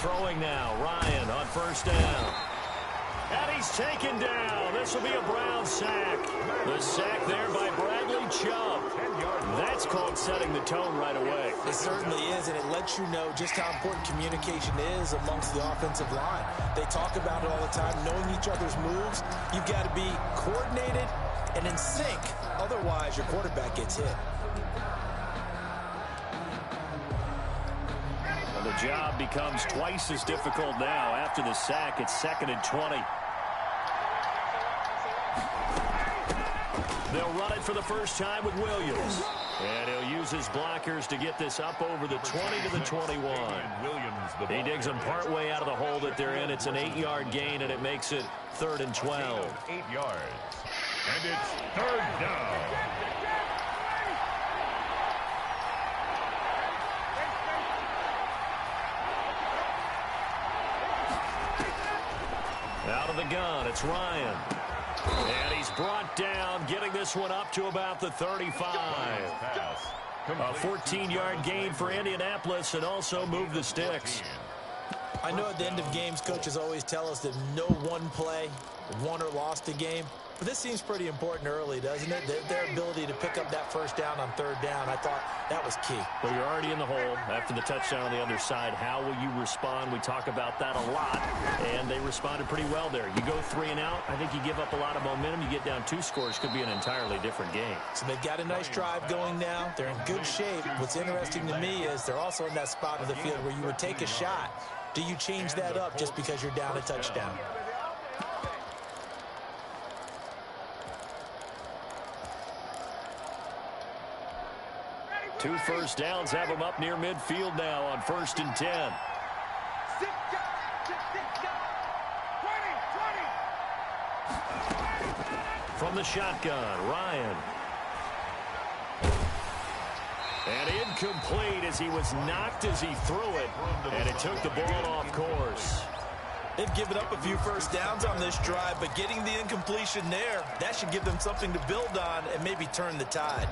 Throwing now, Ryan on first down. And he's taken down. This will be a Brown sack. The sack there by Bradley Chubb. That's called setting the tone right away. It certainly is, and it lets you know just how important communication is amongst the offensive line. They talk about it all the time, knowing each other's moves. You've got to be coordinated and in sync. Otherwise, your quarterback gets hit. Well, the job becomes twice as difficult now. After the sack, it's 2nd and 20. They'll run it for the first time with Williams. And he'll use his blockers to get this up over the 20 to the 21. He digs them partway out of the hole that they're in. It's an 8-yard gain, and it makes it 3rd and 12. 8 yards. And it's 3rd down. Out of the gun, it's Ryan. And he's brought down, getting this one up to about the 35. A 14-yard gain for Indianapolis, and also move the sticks. I know at the end of games, coaches always tell us that no one play won or lost a game. But this seems pretty important early, doesn't it? Their ability to pick up that first down on 3rd down, I thought that was key. Well, you're already in the hole after the touchdown on the other side. How will you respond? We talk about that a lot, and they responded pretty well there. You go 3 and out, I think you give up a lot of momentum. You get down 2 scores, could be an entirely different game. So they've got a nice drive going now. They're in good shape. What's interesting to me is they're also in that spot of the field where you would take a shot. Do you change that up just because you're down a touchdown? Two first downs have them up near midfield now on 1st and 10. From the shotgun, Ryan. And incomplete as he was knocked as he threw it. And it took the ball off course. They've given up a few first downs on this drive, but getting the incompletion there, that should give them something to build on and maybe turn the tide.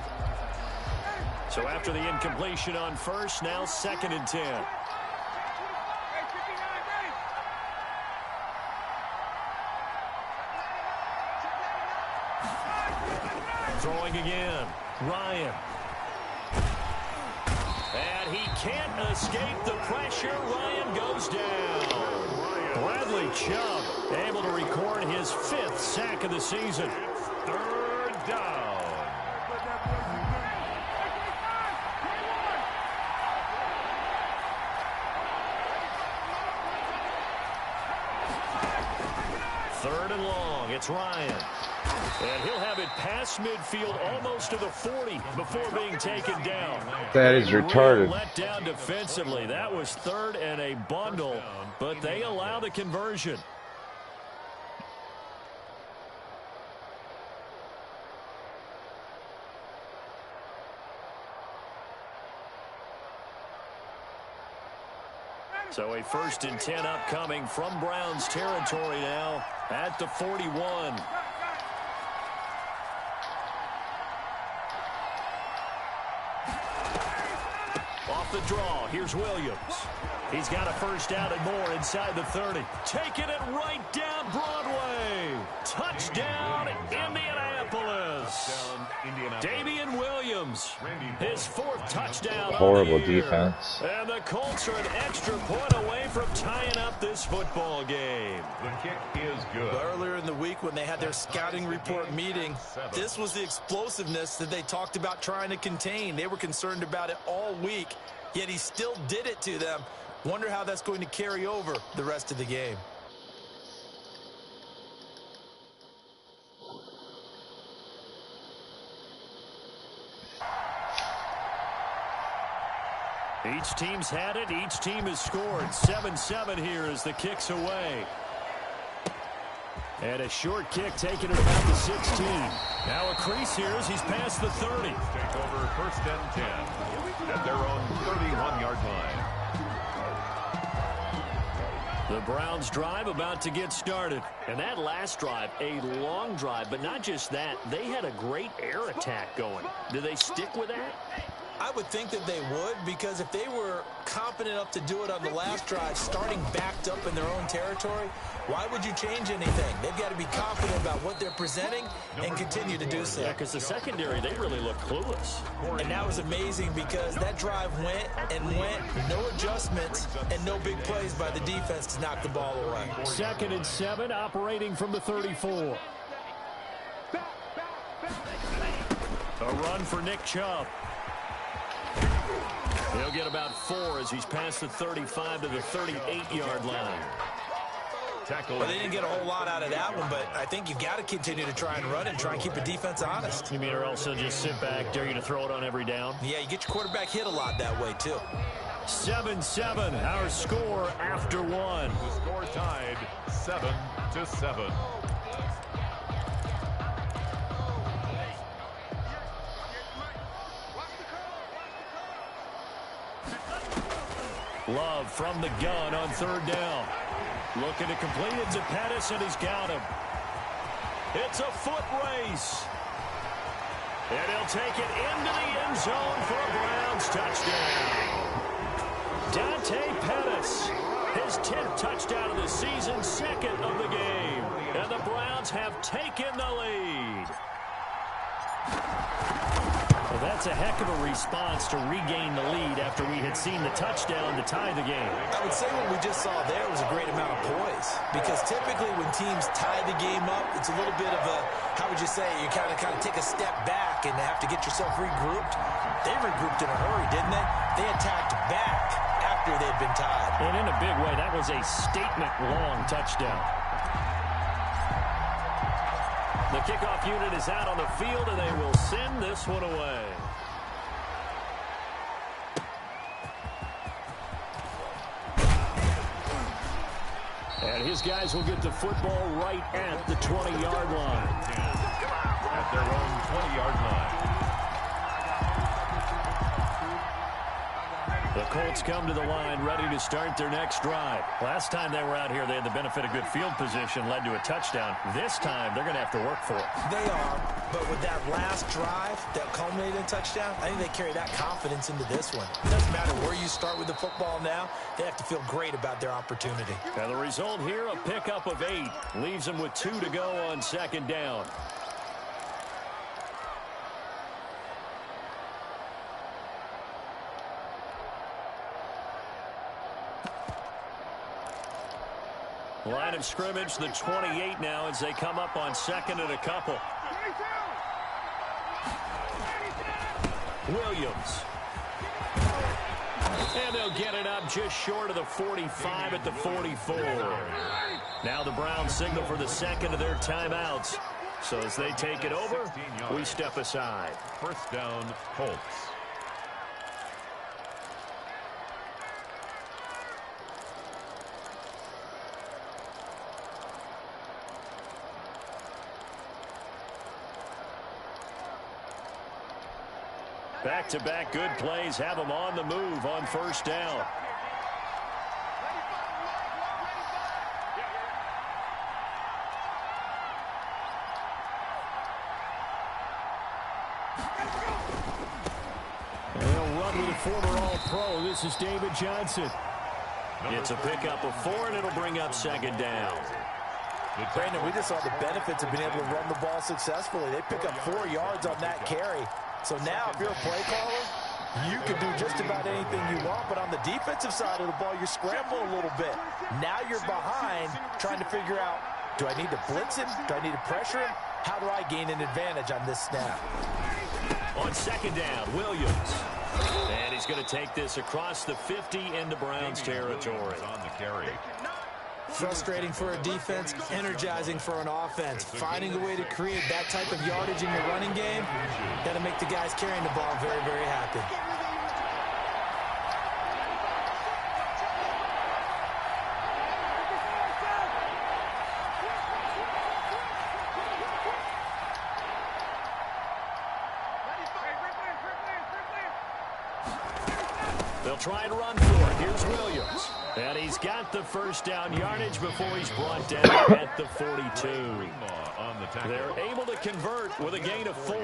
So after the incompletion on first, now 2nd and 10. Throwing again, Ryan. And he can't escape the pressure. Ryan goes down. Bradley Chubb able to record his 5th sack of the season. 3rd down. Third and long, it's Ryan. And he'll have it past midfield almost to the 40 before being taken down. That is retarded. Really let down defensively. That was 3rd and a bundle, but they allow the conversion. So a 1st and 10 upcoming from Browns territory now at the 41. Off the draw, here's Williams. He's got a first down and more inside the 30. Taking it right down Broadway. Touchdown, Indianapolis. Damian Williams, his 4th touchdown. Horrible defense. And the Colts are an extra point away from tying up this football game. The kick is good. Earlier in the week when they had their scouting report meeting, this was the explosiveness that they talked about trying to contain. They were concerned about it all week, yet he still did it to them. Wonder how that's going to carry over the rest of the game. Each team's had it. Each team has scored. 7-7 here as the kick's away. And a short kick taken at about the 16. Now a crease here as he's past the 30. Take over 1st and 10 at their own 31-yard line. The Browns drive about to get started. And that last drive, a long drive, but not just that. They had a great air attack going. Do they stick with that? I would think that they would, because if they were confident enough to do it on the last drive, starting backed up in their own territory, why would you change anything? They've got to be confident about what they're presenting and continue to do so. Yeah, because the secondary, they really look clueless. And that was amazing because that drive went and went, no adjustments, and no big plays by the defense to knock the ball away. 2nd and 7, operating from the 34. A run for Nick Chubb. He'll get about 4 as he's past the 35 to the 38-yard line. Well, they didn't get a whole lot out of that one, but I think you've got to continue to try and run and try and keep the defense honest. You mean, or else they'll just sit back, dare you to throw it on every down? Yeah, you get your quarterback hit a lot that way, too. 7-7, our score after 1. The score tied 7-7. Love from the gun on 3rd down. Looking to complete it to Pettis, and he's got him. It's a foot race. And he'll take it into the end zone for a Browns touchdown. Dante Pettis, his 10th touchdown of the season, 2nd of the game. And the Browns have taken the lead. Well, that's a heck of a response to regain the lead after we had seen the touchdown to tie the game. I would say what we just saw there was a great amount of poise, because typically when teams tie the game up, it's a little bit of a, how would you say, you kind of take a step back and have to get yourself regrouped. They regrouped in a hurry, didn't they? They attacked back after they'd been tied. And in a big way, that was a statement-long touchdown. The kickoff unit is out on the field, and they will send this one away. And his guys will get the football right at the 20-yard line. At their own 20-yard line. The Colts come to the line ready to start their next drive. Last time they were out here, they had the benefit of good field position, led to a touchdown. This time, they're going to have to work for it. They are, but with that last drive that culminated in a touchdown, I think they carry that confidence into this one. It doesn't matter where you start with the football now. They have to feel great about their opportunity. And the result here, a pickup of 8. Leaves them with 2 to go on 2nd down. Line of scrimmage, the 28 now as they come up on 2nd and a couple. Williams. And they'll get it up just short of the 45 at the 44. Now the Browns signal for the 2nd of their timeouts. So as they take it over, we step aside. 1st down, Colts. Back-to-back good plays have them on the move on 1st down. And they'll run with a former All-Pro. This is David Johnson. It's a pickup of 4, and it'll bring up 2nd down. Brandon, we just saw the benefits of being able to run the ball successfully. They pick up 4 yards on that carry. So now, if you're a play caller, you can do just about anything you want. But on the defensive side of the ball, you're scrambling a little bit. Now you're behind, trying to figure out, do I need to blitz him? Do I need to pressure him? How do I gain an advantage on this snap? On 2nd down, Williams. And he's going to take this across the 50 into Browns territory. On the carry. Frustrating for a defense, energizing for an offense. Finding a way to create that type of yardage in your running game, got to make the guys carrying the ball very, very happy. They'll try and run for it. Here's Williams. And he's got the 1st down yardage before he's brought down at the 42. They're able to convert with a gain of 4.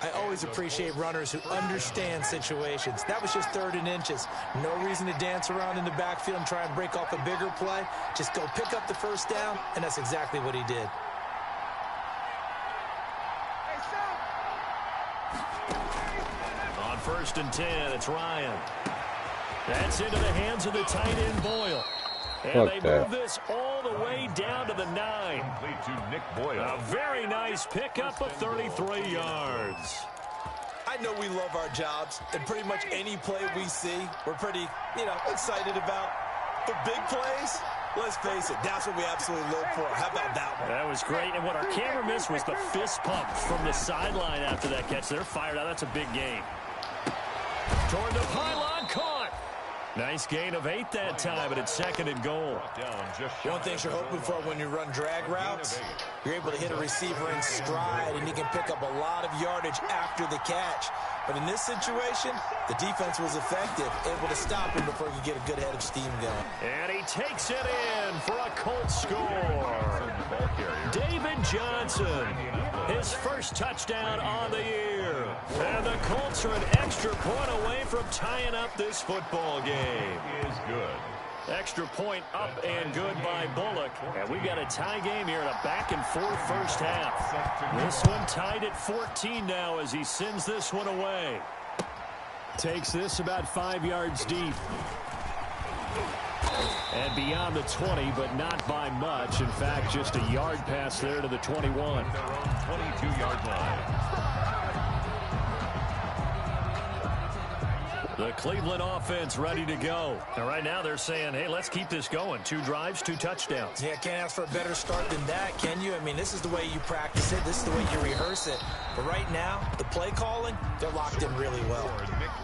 I always appreciate runners who understand situations. That was just 3rd and inches. No reason to dance around in the backfield and try and break off a bigger play. Just go pick up the first down, and that's exactly what he did. On 1st and 10, it's Ryan. That's into the hands of the tight end, Boyle. And they move this all the way down to the 9. Complete to Nick Boyle. A very nice pickup of 33 yards. I know we love our jobs, and pretty much any play we see, we're pretty, excited about. The big plays, let's face it, that's what we absolutely live for. How about that one? That was great, and what our camera missed was the fist pump from the sideline after that catch. They're fired out. That's a big game. Toward the pylon, caught. Nice gain of 8 that time, but it's 2nd and goal. One thing you're hoping for when you run drag routes, you're able to hit a receiver in stride, and he can pick up a lot of yardage after the catch. But in this situation, the defense was effective, able to stop him before he could get a good head of steam going. And he takes it in for a Colts score. David Johnson, his first touchdown on the year. And the Colts are an extra point away from tying up this football game. Is good. Extra point up and good by Bullock. And we got a tie game here in a back-and-forth first half. This one tied at 14 now as he sends this one away. Takes this about 5 yards deep. And beyond the 20, but not by much. In fact, just a yard pass there to the 21. Their own 22-yard line. The Cleveland offense ready to go. And right now they're saying, hey, let's keep this going. 2 drives, 2 touchdowns. Yeah, can't ask for a better start than that, can you? I mean, this is the way you practice it. This is the way you rehearse it. But right now, the play calling, they're locked in really well.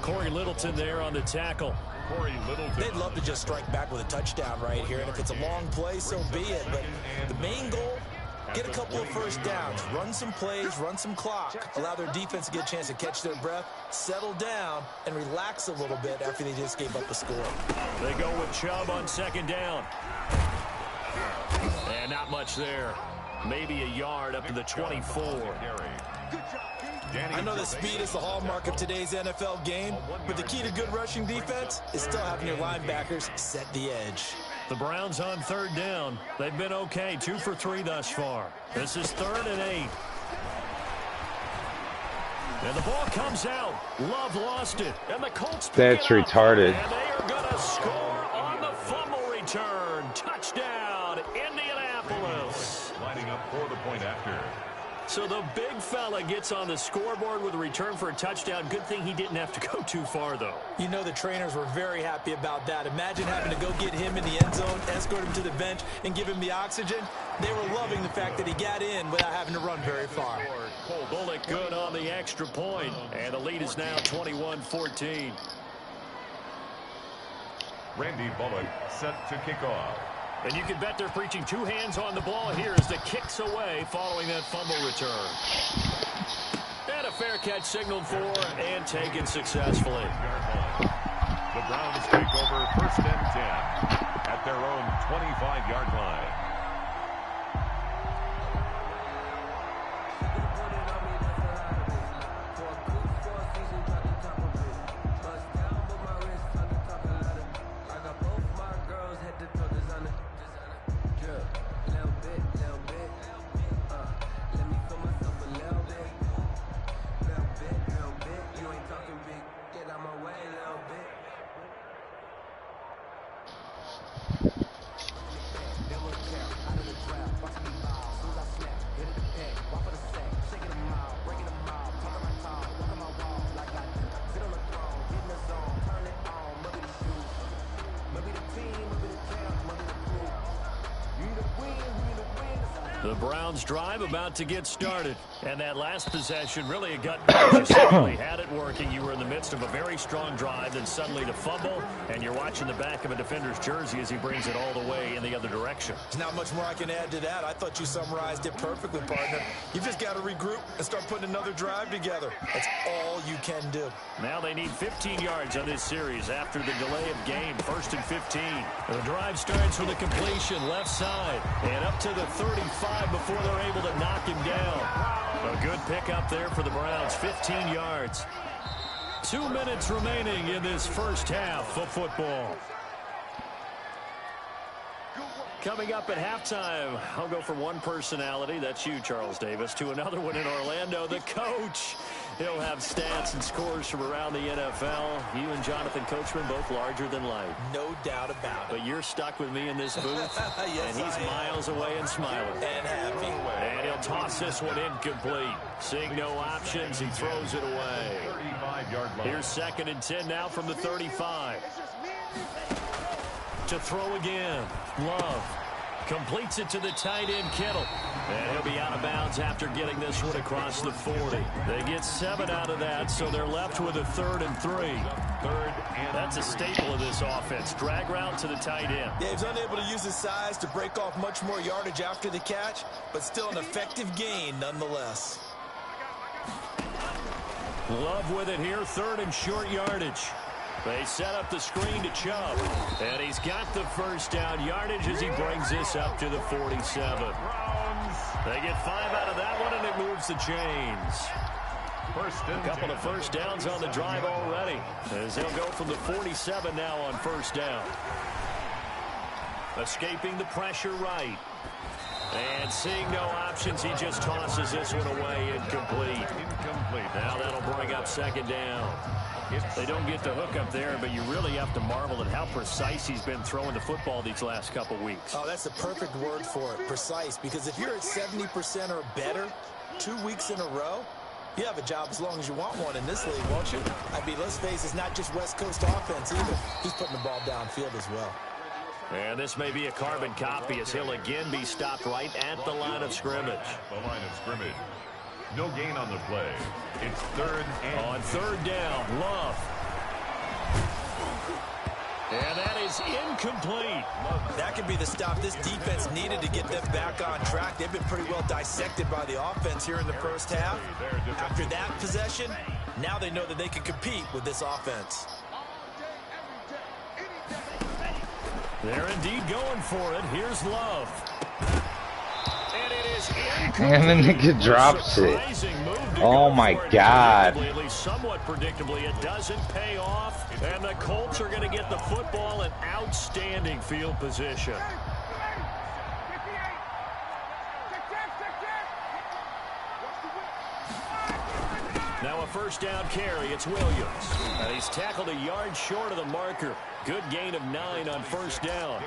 Corey Littleton there on the tackle. Corey Littleton. They'd love to just strike back with a touchdown right here. And if it's a long play, so be it. But the main goal, get a couple of first downs, run some plays, run some clock, allow their defense to get a chance to catch their breath, settle down, and relax a little bit after they just gave up a score. They go with Chubb on 2nd down. And not much there. Maybe a yard up to the 24. I know that speed is the hallmark of today's NFL game, but the key to good rushing defense is still having your linebackers set the edge. The Browns on 3rd down. They've been okay, 2 for 3 thus far. This is 3rd and 8. And the ball comes out. Love lost it. And the Colts pick That's it up. retarded. And they are going to score on the fumble return. Touchdown, Indianapolis. Lining up for the point after. So the big fella gets on the scoreboard with a return for a touchdown. Good thing he didn't have to go too far, though. You know the trainers were very happy about that. Imagine having to go get him in the end zone, escort him to the bench, and give him the oxygen. They were loving the fact that he got in without having to run very far. Bullock good on the extra point, and the lead is now 21-14. Randy Bullock set to kick off. And you can bet they're preaching 2 hands on the ball here as the kick's away following that fumble return. And a fair catch signaled for and taken successfully. The Browns take over 1st and 10 at their own 25-yard line. The Browns drive about to get started. And that last possession really a gut punch. You certainly had it working. You were in the midst of a very strong drive, then suddenly to fumble, and you're watching the back of a defender's jersey as he brings it all the way in the other direction. There's not much more I can add to that. I thought you summarized it perfectly, partner. You've just got to regroup and start putting another drive together. That's all you can do. Now they need 15 yards on this series after the delay of game. 1st and 15. The drive starts with a completion left side and up to the 35. 5 before they're able to knock him down. A good pickup there for the Browns, 15 yards. 2 minutes remaining in this first half of football. Coming up at halftime, I'll go from one personality, that's you, Charles Davis, to another one in Orlando, the coach. He'll have stats and scores from around the NFL. You and Jonathan Coachman both larger than life. No doubt about it. But you're stuck with me in this booth, yes, and he's miles away and smiling. And happy. And he'll toss this one incomplete. Seeing no options, he throws it away. 35-yard line. Here's 2nd and 10 now from the 35. To throw again. Love completes it to the tight end, Kittle. And he'll be out of bounds after getting this one across the 40. They get 7 out of that, so they're left with a 3rd and 3. That's a staple of this offense. Drag route to the tight end. Yeah, he's unable to use his size to break off much more yardage after the catch, but still an effective gain nonetheless. Love with it here, 3rd and short yardage. They set up the screen to Chubb, and he's got the first down yardage as he brings this up to the 47. They get 5 out of that one, and it moves the chains. A couple of first downs on the drive already, as they'll go from the 47 now on first down. Escaping the pressure right. And seeing no options, he just tosses this one away, incomplete. Now that'll bring up 2nd down. They don't get the hook up there, but you really have to marvel at how precise he's been throwing the football these last couple weeks. Oh, that's the perfect word for it, precise, because if you're at 70% or better 2 weeks in a row, you have a job as long as you want one in this league, won't you? I mean, let's face it, it's not just West Coast offense either. He's putting the ball downfield as well. And this may be a carbon copy as he'll again be stopped right at the line of scrimmage. The line of scrimmage. No gain on the play. It's 3rd and... On 3rd down, Love. And that is incomplete. That could be the stop this defense needed to get them back on track. They've been pretty well dissected by the offense here in the first half. After that possession, now they know that they can compete with this offense. They're indeed going for it. Here's Love. And it is incomplete. And then he drops it. Oh my God. At least somewhat predictably, it doesn't pay off. And the Colts are going to get the football in outstanding field position. Now a first down carry. It's Williams. And he's tackled a yard short of the marker. Good gain of 9 on first down.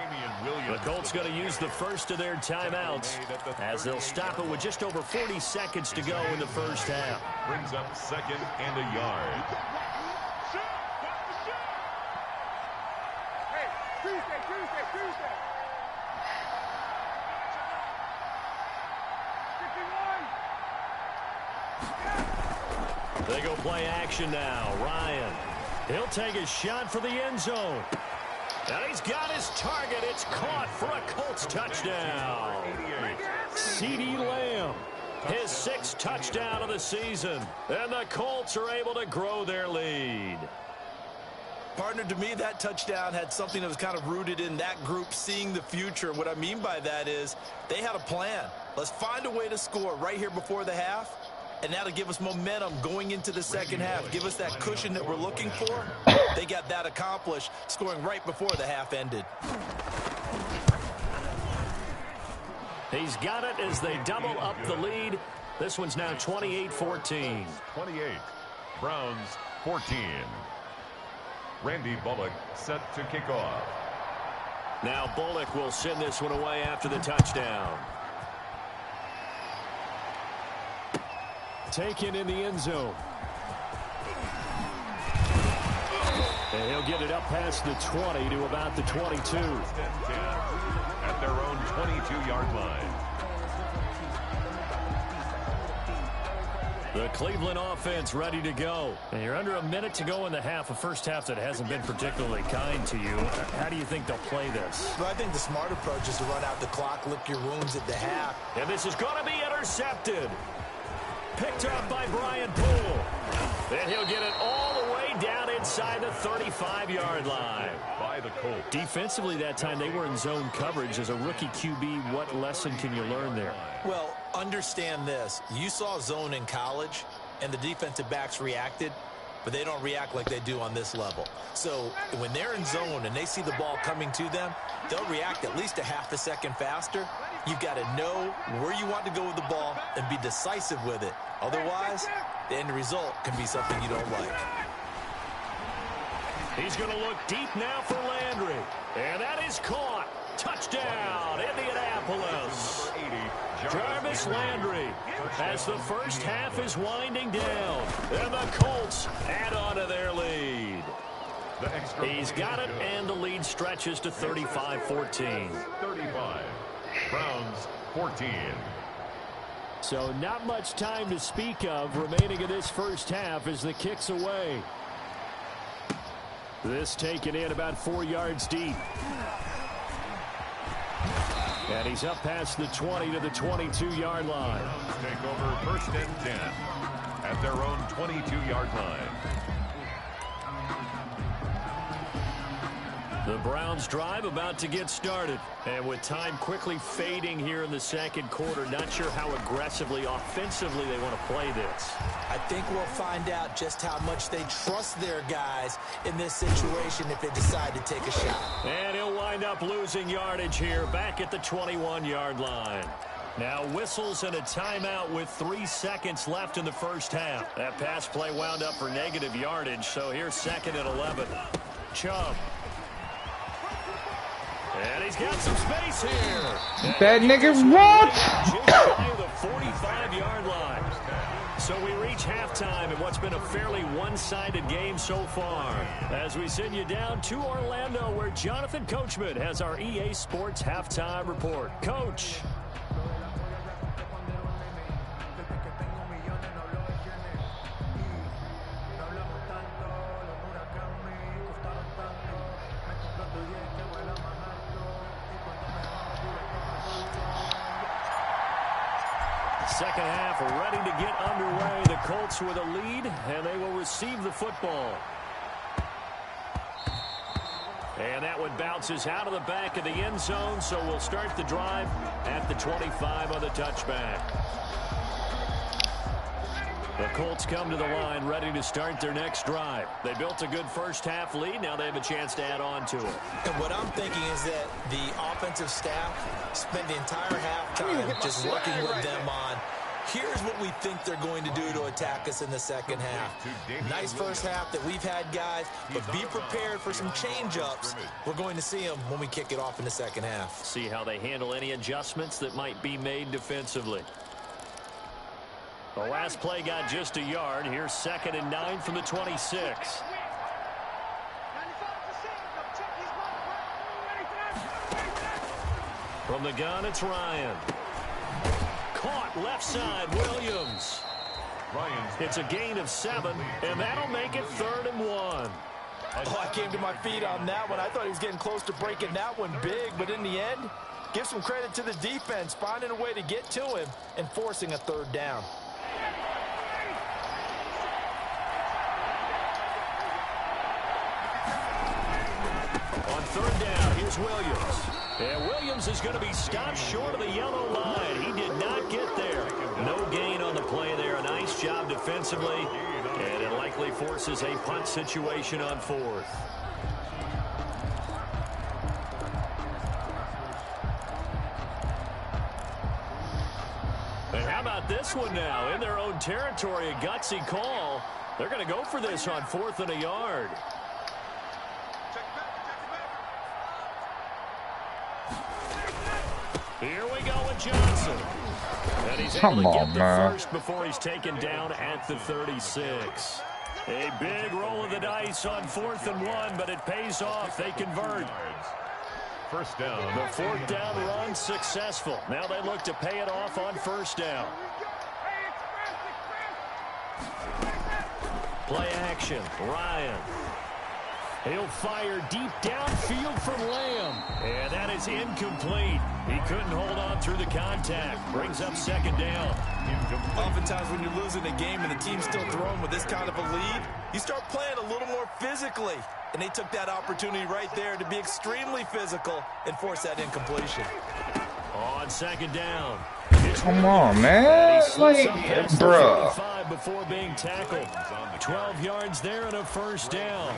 The Colts going to use the first of their timeouts as they'll stop it with just over 40 seconds to go in the first half. Brings up 2nd and a yard. They go play action now. Ryan. He'll take a shot for the end zone. And he's got his target. It's caught for a Colts touchdown. CeeDee Lamb, his 6th touchdown of the season. And the Colts are able to grow their lead. Partner, to me, that touchdown had something that was kind of rooted in that group seeing the future. What I mean by that is they had a plan. Let's find a way to score right here before the half. And that'll give us momentum going into the second half. Give us that cushion that we're looking for. They got that accomplished, scoring right before the half ended. He's got it as they double up the lead. This one's now 28-14. 28. Browns 14. Randy Bullock set to kick off. Now Bullock will send this one away after the touchdown. Taken in the end zone. And he'll get it up past the 20 to about the 22. At their own 22-yard line. The Cleveland offense ready to go. And you're under a minute to go in the half, a first half that hasn't been particularly kind to you. How do you think they'll play this? Well, I think the smart approach is to run out the clock, lick your wounds at the half. And this is going to be intercepted. Picked up by Brian Poole. And he'll get it all the way way down inside the 35-yard line. By the Colts. Defensively that time, they were in zone coverage. As a rookie QB, what lesson can you learn there? Well, understand this. You saw zone in college, and the defensive backs reacted, but they don't react like they do on this level. So when they're in zone and they see the ball coming to them, they'll react at least a half a second faster. You've got to know where you want to go with the ball and be decisive with it. Otherwise, the end result can be something you don't like. He's going to look deep now for Landry. And that is caught. Touchdown, Indianapolis. Jarvis Landry as the first half is winding down. And the Colts add on to their lead. He's got it, and the lead stretches to 35-14. 35. Browns 14. So not much time to speak of remaining in this first half as the kick's away. This taken in about 4 yards deep. And he's up past the 20 to the 22-yard line. Take over first and 10 at their own 22-yard line. The Browns drive about to get started. And with time quickly fading here in the second quarter, not sure how aggressively, offensively they want to play this. I think we'll find out just how much they trust their guys in this situation if they decide to take a shot. And he'll wind up losing yardage here back at the 21-yard line. Now whistles and a timeout with 3 seconds left in the first half. That pass play wound up for negative yardage, so here's 2nd and 11. Chubb. And he's got some space here. That nigga what? Just shy of the 45-yard line. So we reach halftime in what's been a fairly one-sided game so far. As we send you down to Orlando, where Jonathan Coachman has our EA Sports halftime report. Coach. Second half ready to get underway. The Colts with a lead, and they will receive the football. And that one bounces out of the back of the end zone, so we'll start the drive at the 25 on the touchback. The Colts come to the line ready to start their next drive. They built a good first half lead. Now they have a chance to add on to it. And what I'm thinking is that the offensive staff spent the entire halftime just working with them on, here's what we think they're going to do to attack us in the second half. Nice first half that we've had, guys, but be prepared for some change-ups. We're going to see them when we kick it off in the second half. See how they handle any adjustments that might be made defensively. The last play got just a yard. Here's 2nd and 9 from the 26. From the gun, it's Ryan. Caught left side, Williams. It's a gain of 7, and that'll make it 3rd and 1. Oh, I came to my feet on that one. I thought he was getting close to breaking that one big, but in the end, give some credit to the defense, finding a way to get to him and forcing a 3rd down. On 3rd down, here's Williams. And Williams is going to be stopped short of the yellow line. He did not get there. No gain on the play there. A nice job defensively. And it likely forces a punt situation on 4th. And how about this one now? In their own territory, a gutsy call. They're going to go for this on 4th and a yard. Here we go with Johnson. And he's able to get the first before he's taken down at the 36. A big roll of the dice on 4th and 1, but it pays off. They convert. First down. The 4th down run successful. Now they look to pay it off on 1st down. Play action. Ryan. He'll fire deep downfield for Lamb. And that is incomplete. He couldn't hold on through the contact. Brings up second down. Oftentimes when you're losing a game and the team's still throwing with this kind of a lead, you start playing a little more physically. And they took that opportunity right there to be extremely physical and force that incompletion. On second down. Come on, man. Like, bro. Before being tackled. 12 yards there and a first down.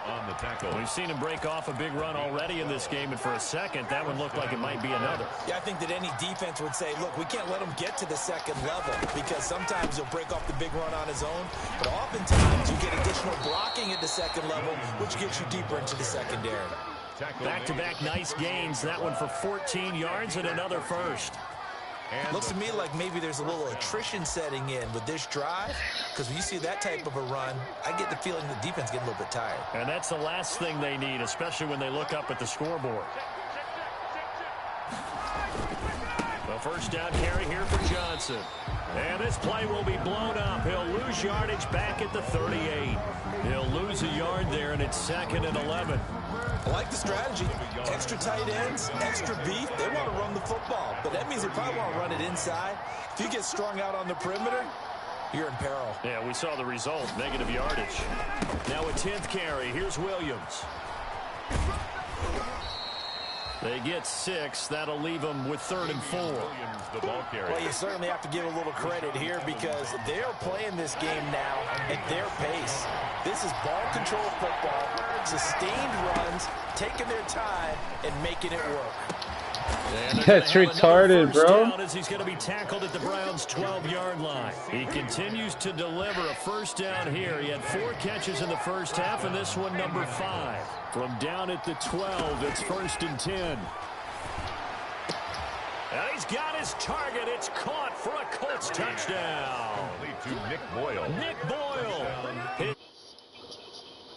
On the tackle. We've seen him break off a big run already in this game, and for a second, that one looked like it might be another. Yeah, I think that any defense would say, look, we can't let him get to the second level because sometimes he'll break off the big run on his own, but oftentimes you get additional blocking at the second level, which gets you deeper into the secondary. Back-to-back nice gains. That one for 14 yards and another first. Looks to me like maybe there's a little attrition setting in with this drive, because when you see that type of a run, I get the feeling the defense getting a little bit tired. And that's the last thing they need, especially when they look up at the scoreboard. The first down carry here for Johnson. And this play will be blown up. He'll lose yardage back at the 38. He'll lose a yard there, and it's 2nd and 11. I like the strategy. Extra tight ends, extra beef. They want to run the football, but that means they probably want to run it inside. If you get strung out on the perimeter, you're in peril. Yeah, we saw the result, negative yardage. Now a 10th carry. Here's Williams. They get 6. That'll leave them with 3rd and 4. Williams, the ball carrier. Well, you certainly have to give a little credit here because they're playing this game now at their pace. This is ball control football, sustained runs, taking their time, and making it work. That's retarded, bro. As he's going to be tackled at the Browns' 12-yard line. He continues to deliver a first down here. He had 4 catches in the first half, and this one number 5. From down at the 12, it's 1st and 10. And he's got his target. It's caught for a Colts touchdown. To Nick Boyle. Nick Boyle.